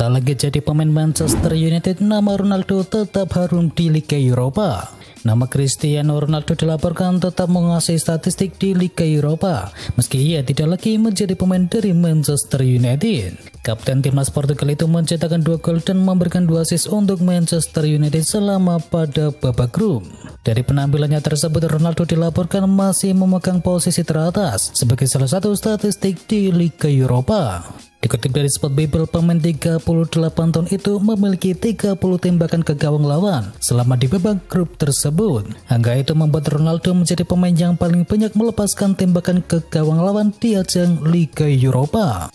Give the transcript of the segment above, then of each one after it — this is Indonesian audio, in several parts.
Tak lagi jadi pemain Manchester United, nama Ronaldo tetap harum di Liga Eropa. Nama Cristiano Ronaldo dilaporkan tetap menguasai statistik di Liga Eropa, meski ia tidak lagi menjadi pemain dari Manchester United. Kapten timnas Portugal itu mencetakkan 2 gol dan memberikan 2 assist untuk Manchester United selama pada babak grup. Dari penampilannya tersebut, Ronaldo dilaporkan masih memegang posisi teratas sebagai salah satu statistik di Liga Eropa. Dikutip dari Sport Bible, pemain 38 tahun itu memiliki 30 tembakan ke gawang lawan selama di babak grup tersebut. Angka itu membuat Ronaldo menjadi pemain yang paling banyak melepaskan tembakan ke gawang lawan di ajang Liga Eropa.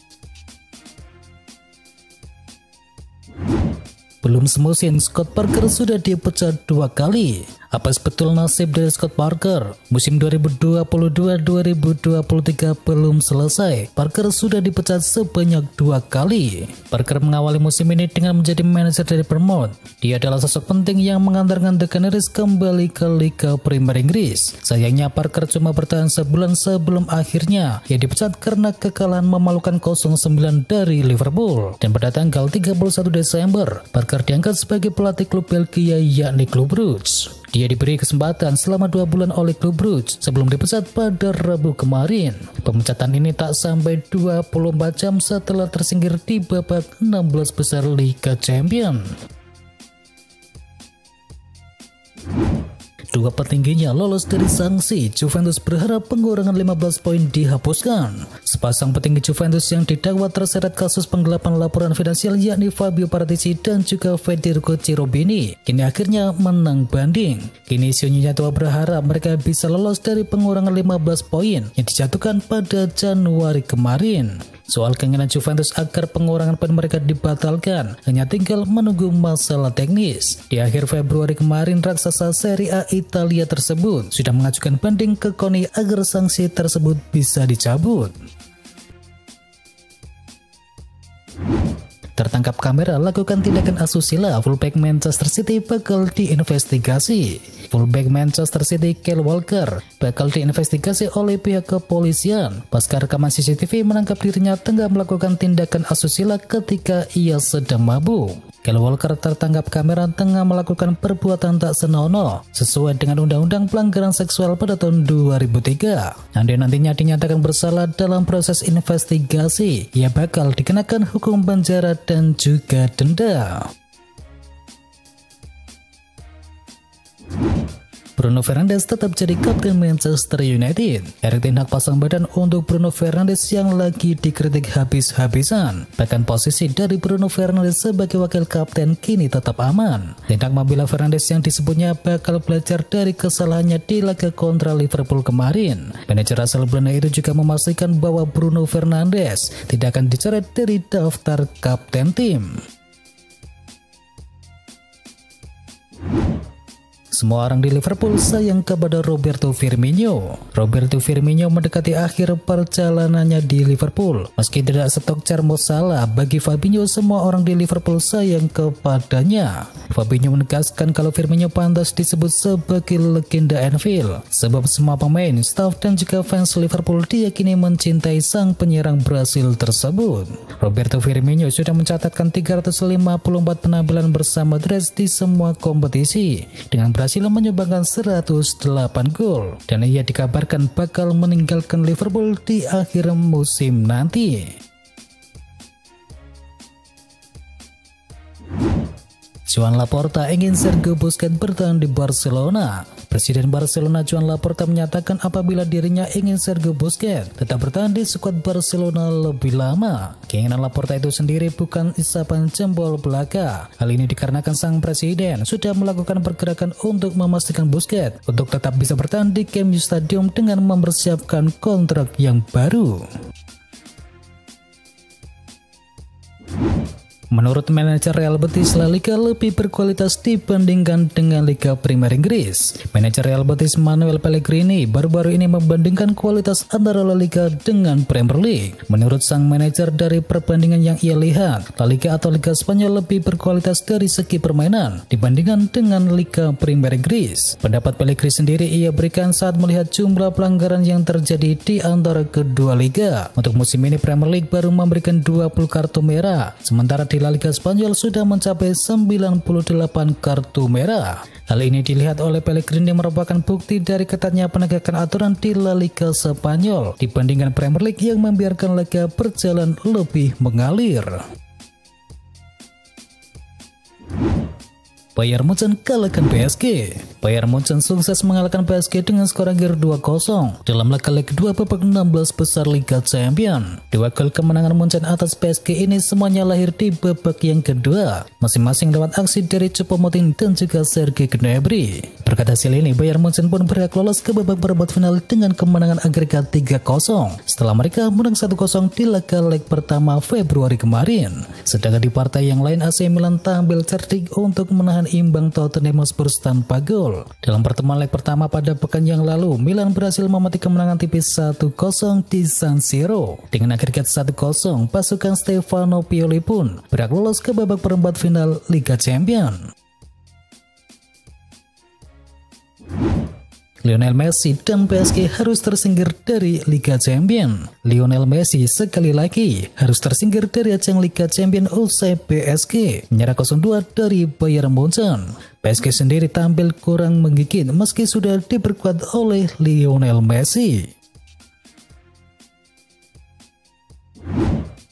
Belum semusim, Scott Parker sudah dipecat 2 kali. Apa betul nasib dari Scott Parker? Musim 2022-2023 belum selesai. Parker sudah dipecat sebanyak 2 kali. Parker mengawali musim ini dengan menjadi manajer dari Bournemouth. Dia adalah sosok penting yang mengantarkan The Canaries kembali ke Liga Premier Inggris. Sayangnya Parker cuma bertahan sebulan sebelum akhirnya ia dipecat karena kekalahan memalukan 0-9 dari Liverpool. Dan pada tanggal 31 Desember, Parker diangkat sebagai pelatih klub Belgia yakni Club Brugge. Dia diberi kesempatan selama 2 bulan oleh Club Brugge sebelum dipecat pada Rabu kemarin. Pemecatan ini tak sampai 24 jam setelah tersingkir di babak 16 besar Liga Champions. 2 petingginya lolos dari sanksi. Juventus berharap pengurangan 15 poin dihapuskan. Sepasang petinggi Juventus yang didakwa terseret kasus penggelapan laporan finansial yakni Fabio Paratici dan juga Federico Cherubini kini akhirnya menang banding. Kini Sionya tua berharap mereka bisa lolos dari pengurangan 15 poin yang dijatuhkan pada Januari kemarin. Soal keinginan Juventus agar pengurangan poin mereka dibatalkan hanya tinggal menunggu masalah teknis. Di akhir Februari kemarin, raksasa Serie A Italia tersebut sudah mengajukan banding ke KONI agar sanksi tersebut bisa dicabut. Tertangkap kamera lakukan tindakan asusila, fullback Manchester City bakal diinvestigasi. Fullback Manchester City Kyle Walker bakal diinvestigasi oleh pihak kepolisian pasca rekaman CCTV menangkap dirinya tengah melakukan tindakan asusila ketika ia sedang mabuk. Kyle Walker tertangkap kamera tengah melakukan perbuatan tak senonoh sesuai dengan Undang-Undang Pelanggaran Seksual pada tahun 2003. Andai nantinya dinyatakan bersalah dalam proses investigasi, ia bakal dikenakan hukum penjara dan juga denda. Bruno Fernandes tetap jadi kapten Manchester United. Erik ten Hag pasang badan untuk Bruno Fernandes yang lagi dikritik habis-habisan. Bahkan posisi dari Bruno Fernandes sebagai wakil kapten kini tetap aman. Ten Hag membela Fernandes yang disebutnya bakal belajar dari kesalahannya di laga kontra Liverpool kemarin. Manajer asal Belanda itu juga memastikan bahwa Bruno Fernandes tidak akan dicoret dari daftar kapten tim. Semua orang di Liverpool sayang kepada Roberto Firmino. Roberto Firmino mendekati akhir perjalanannya di Liverpool. Meski tidak setok Mo Salah, bagi Fabinho semua orang di Liverpool sayang kepadanya. Fabinho menegaskan kalau Firmino pantas disebut sebagai legenda Anfield, sebab semua pemain, staf dan juga fans Liverpool diyakini mencintai sang penyerang Brasil tersebut. Roberto Firmino sudah mencatatkan 354 penampilan bersama The Reds di semua kompetisi, dengan berhasil menyumbangkan 108 gol, dan ia dikabarkan bakal meninggalkan Liverpool di akhir musim nanti. Joan Laporta ingin Sergio Busquets bertahan di Barcelona. Presiden Barcelona Joan Laporta menyatakan apabila dirinya ingin Sergio Busquets tetap bertahan di skuad Barcelona lebih lama. Keinginan Laporta itu sendiri bukan isapan jempol belaka. Hal ini dikarenakan sang presiden sudah melakukan pergerakan untuk memastikan Busquets untuk tetap bisa bertahan di Camp Nou Stadium dengan mempersiapkan kontrak yang baru. Menurut manajer Real Betis, La Liga lebih berkualitas dibandingkan dengan Liga Premier Inggris. Manajer Real Betis Manuel Pellegrini baru-baru ini membandingkan kualitas antara La Liga dengan Premier League. Menurut sang manajer, dari perbandingan yang ia lihat, La Liga atau Liga Spanyol lebih berkualitas dari segi permainan dibandingkan dengan Liga Premier Inggris. Pendapat Pellegrini sendiri ia berikan saat melihat jumlah pelanggaran yang terjadi di antara kedua liga. Untuk musim ini Premier League baru memberikan 20 kartu merah, sementara di di La Liga Spanyol sudah mencapai 98 kartu merah. Hal ini dilihat oleh Pellegrini merupakan bukti dari ketatnya penegakan aturan di La Liga Spanyol dibandingkan Premier League yang membiarkan laga berjalan lebih mengalir. Bayern Munchen kalahkan PSG. Bayern Munchen sukses mengalahkan PSG dengan skor akhir 2-0 dalam laga leg kedua babak 16 besar Liga Champions. Dua gol kemenangan Munchen atas PSG ini semuanya lahir di babak yang kedua, masing-masing lewat aksi dari Choupo-Moting dan juga Serge Gnabry. Berkat hasil ini, Bayern Munchen pun berhak lolos ke babak perempat final dengan kemenangan agregat 3-0 setelah mereka menang 1-0 di laga leg pertama Februari kemarin. Sedangkan di partai yang lain, AC Milan tampil cerdik untuk menahan imbang Tottenham Hotspur tanpa gol. Dalam pertemuan leg pertama pada pekan yang lalu, Milan berhasil memetik kemenangan tipis 1-0 di San Siro. Dengan agregat 1-0, pasukan Stefano Pioli pun berhak lolos ke babak perempat final Liga Champions. Lionel Messi dan PSG harus tersingkir dari Liga Champions. Lionel Messi sekali lagi harus tersingkir dari ajang Liga Champions usai PSG menyerah 0-2 dari Bayern Munchen. PSG sendiri tampil kurang menggigit meski sudah diperkuat oleh Lionel Messi.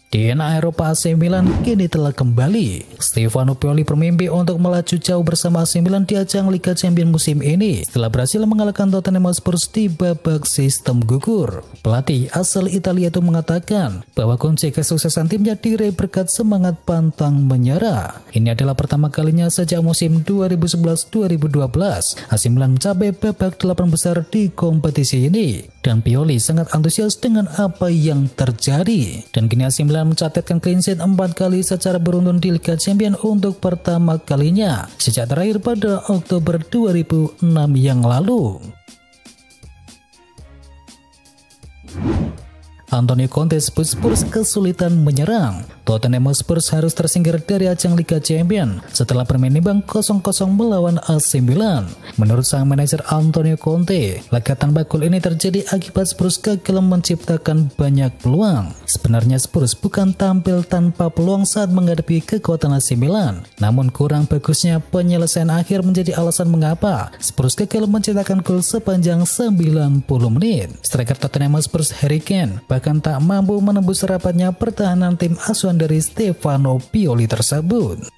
DNA Eropa AC Milan kini telah kembali. Stefano Pioli bermimpi untuk melaju jauh bersama AC Milan di ajang Liga Champions musim ini setelah berhasil mengalahkan Tottenham Hotspur di babak sistem gugur. Pelatih asal Italia itu mengatakan bahwa kunci kesuksesan timnya diraih berkat semangat pantang menyerah. Ini adalah pertama kalinya sejak musim 2011-2012 AC Milan mencapai babak 8 besar di kompetisi ini, dan Pioli sangat antusias dengan apa yang terjadi. Dan kini AC Milan mencatatkan clean sheet 4 kali secara beruntun di Liga Champions untuk pertama kalinya sejak terakhir pada Oktober 2006 yang lalu. Antonio Conte Spurs kesulitan menyerang. Tottenham Hotspur harus tersingkir dari ajang Liga Champions setelah bermain imbang 0-0 melawan AC Milan. Menurut sang manajer Antonio Conte, laga tanpa gol ini terjadi akibat Spurs gagal menciptakan banyak peluang. Sebenarnya Spurs bukan tampil tanpa peluang saat menghadapi kekuatan AC Milan, namun kurang bagusnya penyelesaian akhir menjadi alasan mengapa Spurs gagal menciptakan gol sepanjang 90 menit. Striker Tottenham Hotspur Harry Kane bahkan tak mampu menembus rapatnya pertahanan tim asuhan dari Stefano Pioli tersebut.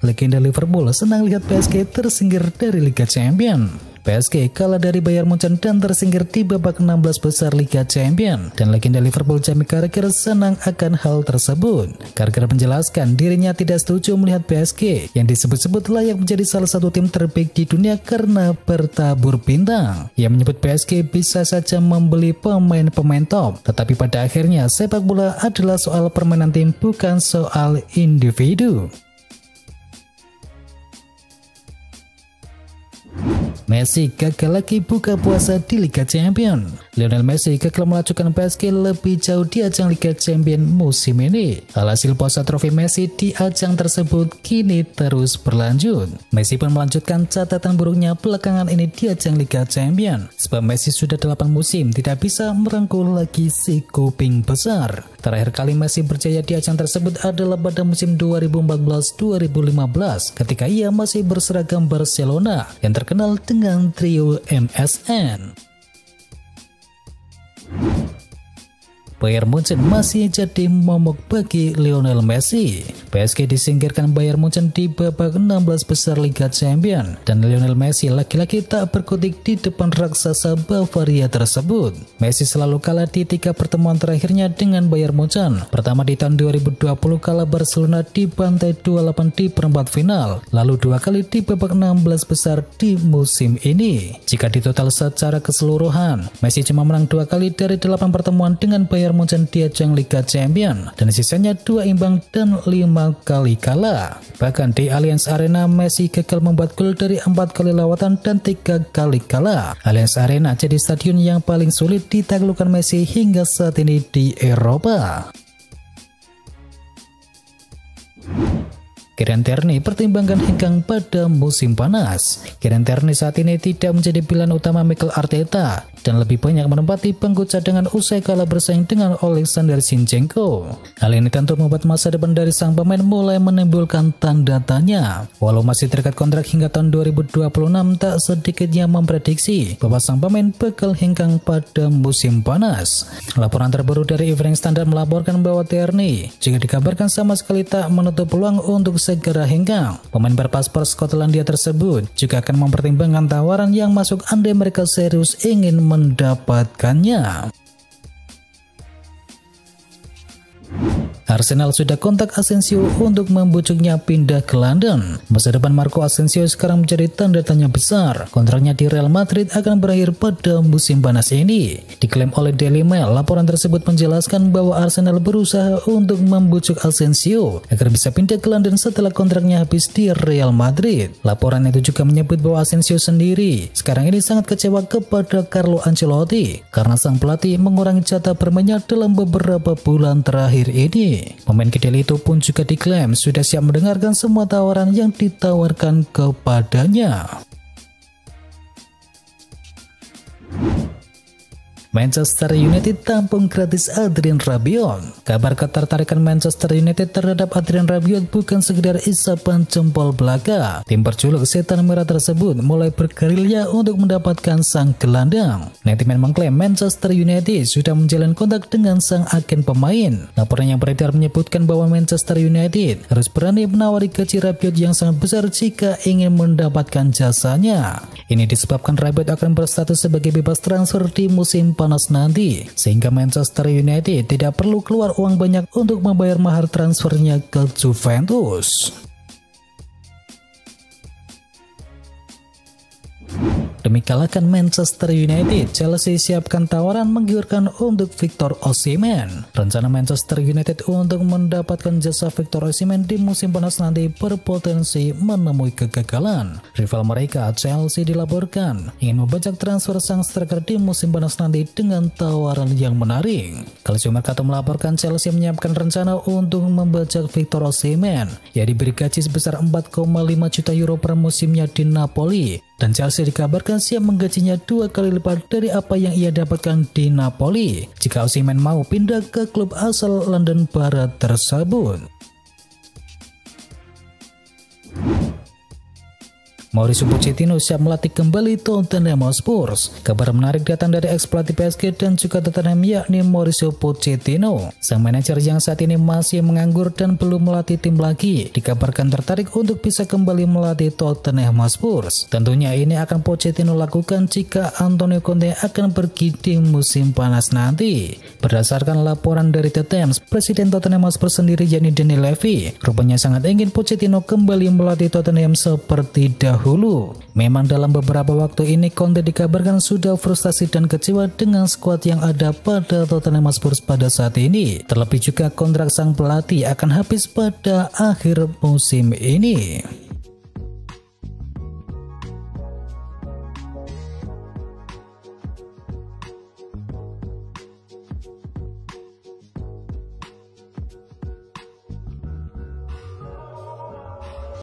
Legenda Liverpool senang lihat PSG tersingkir dari Liga Champions. PSG kalah dari Bayern Munchen dan tersingkir di babak 16 besar Liga Champions, dan legenda Liverpool Jamie Carragher senang akan hal tersebut. Carragher menjelaskan dirinya tidak setuju melihat PSG yang disebut-sebut layak menjadi salah satu tim terbaik di dunia karena bertabur bintang. Ia menyebut PSG bisa saja membeli pemain-pemain top, tetapi pada akhirnya sepak bola adalah soal permainan tim, bukan soal individu. Messi gagal lagi buka puasa di Liga Champions. Lionel Messi gagal melajukan PSG lebih jauh di ajang Liga Champions musim ini. Alhasil puasa trofi Messi di ajang tersebut kini terus berlanjut. Messi pun melanjutkan catatan buruknya belakangan ini di ajang Liga Champions, sebab Messi sudah 8 musim tidak bisa merangkul lagi si kuping besar. Terakhir kali Messi berjaya di ajang tersebut adalah pada musim 2014-2015 ketika ia masih berseragam Barcelona yang terkenal dengan trio MSN. Bayern Munchen masih jadi momok bagi Lionel Messi. PSG disingkirkan Bayern Munchen di babak 16 besar Liga Champions, dan Lionel Messi lagi-lagi tak berkutik di depan raksasa Bavaria tersebut. Messi selalu kalah di 3 pertemuan terakhirnya dengan Bayern Munchen. Pertama di tahun 2020 kalah Barcelona di bantai 2-8 di perempat final, lalu 2 kali di babak 16 besar di musim ini. Jika ditotal secara keseluruhan, Messi cuma menang 2 kali dari 8 pertemuan dengan Bayern Munchen di ajang Liga Champions, dan sisanya 2 imbang dan 5 kali kalah. Bahkan di Allianz Arena, Messi gagal membuat gol dari 4 kali lawatan dan 3 kali kalah. Allianz Arena jadi stadion yang paling sulit ditaklukkan Messi hingga saat ini di Eropa. Kieran Tierney pertimbangkan hengkang pada musim panas. Kieran Tierney saat ini tidak menjadi pilihan utama Mikel Arteta dan lebih banyak menempati bangku cadangan usai kalah bersaing dengan Alexander Zinchenko. Hal ini tentu membuat masa depan dari sang pemain mulai menimbulkan tanda tanya. Walau masih terikat kontrak hingga tahun 2026, tak sedikit yang memprediksi bahwa sang pemain bakal hengkang pada musim panas. Laporan terbaru dari Evening Standard melaporkan bahwa Tierney juga dikabarkan sama sekali tak menutup peluang untuk segera hengkang. Pemain berpaspor Skotlandia tersebut juga akan mempertimbangkan tawaran yang masuk andai mereka serius ingin mendapatkannya. Arsenal sudah kontak Asensio untuk membujuknya pindah ke London. Masa depan Marco Asensio sekarang menjadi tanda tanya besar. Kontraknya di Real Madrid akan berakhir pada musim panas ini. Diklaim oleh Daily Mail, laporan tersebut menjelaskan bahwa Arsenal berusaha untuk membujuk Asensio agar bisa pindah ke London setelah kontraknya habis di Real Madrid. Laporan itu juga menyebut bahwa Asensio sendiri sekarang ini sangat kecewa kepada Carlo Ancelotti karena sang pelatih mengurangi jatah bermainnya dalam beberapa bulan terakhir ini. Pemain kidal itu pun juga diklaim sudah siap mendengarkan semua tawaran yang ditawarkan kepadanya. Manchester United tampung gratis Adrien Rabiot. Kabar ketertarikan Manchester United terhadap Adrien Rabiot bukan sekedar isapan jempol belaka. Tim berjuluk Setan Merah tersebut mulai bergerilya untuk mendapatkan sang gelandang. Netizen mengklaim Manchester United sudah menjalin kontak dengan sang agen pemain. Laporan yang beredar menyebutkan bahwa Manchester United harus berani menawari gaji Rabiot yang sangat besar jika ingin mendapatkan jasanya. Ini disebabkan Rabiot akan berstatus sebagai bebas transfer di musim panas nanti, sehingga Manchester United tidak perlu keluar uang banyak untuk membayar mahar transfernya ke Juventus. Demi kalahkan Manchester United, Chelsea siapkan tawaran menggiurkan untuk Victor Osimhen. Rencana Manchester United untuk mendapatkan jasa Victor Osimhen di musim panas nanti berpotensi menemui kegagalan. Rival mereka, Chelsea, dilaporkan ingin membajak transfer sang striker di musim panas nanti dengan tawaran yang menarik. Calcio Mercato melaporkan Chelsea menyiapkan rencana untuk membajak Victor Osimhen, yang diberi gaji sebesar 4,5 juta euro per musimnya di Napoli. Dan Chelsea dikabarkan siap menggajinya 2 kali lipat dari apa yang ia dapatkan di Napoli jika Osimhen mau pindah ke klub asal London Barat tersebut. Mauricio Pochettino siap melatih kembali Tottenham Hotspur. Kabar menarik datang dari ex-pelatih PSG dan juga Tottenham, yakni Mauricio Pochettino. Sang manajer yang saat ini masih menganggur dan belum melatih tim lagi, dikabarkan tertarik untuk bisa kembali melatih Tottenham Hotspur. Tentunya ini akan Pochettino lakukan jika Antonio Conte akan pergi di musim panas nanti. Berdasarkan laporan dari The Times, Presiden Tottenham Hotspur sendiri, yakni Daniel Levy, rupanya sangat ingin Pochettino kembali melatih Tottenham seperti dahulu. Memang dalam beberapa waktu ini Conte dikabarkan sudah frustasi dan kecewa dengan skuad yang ada pada Tottenham Hotspur pada saat ini. Terlebih juga kontrak sang pelatih akan habis pada akhir musim ini.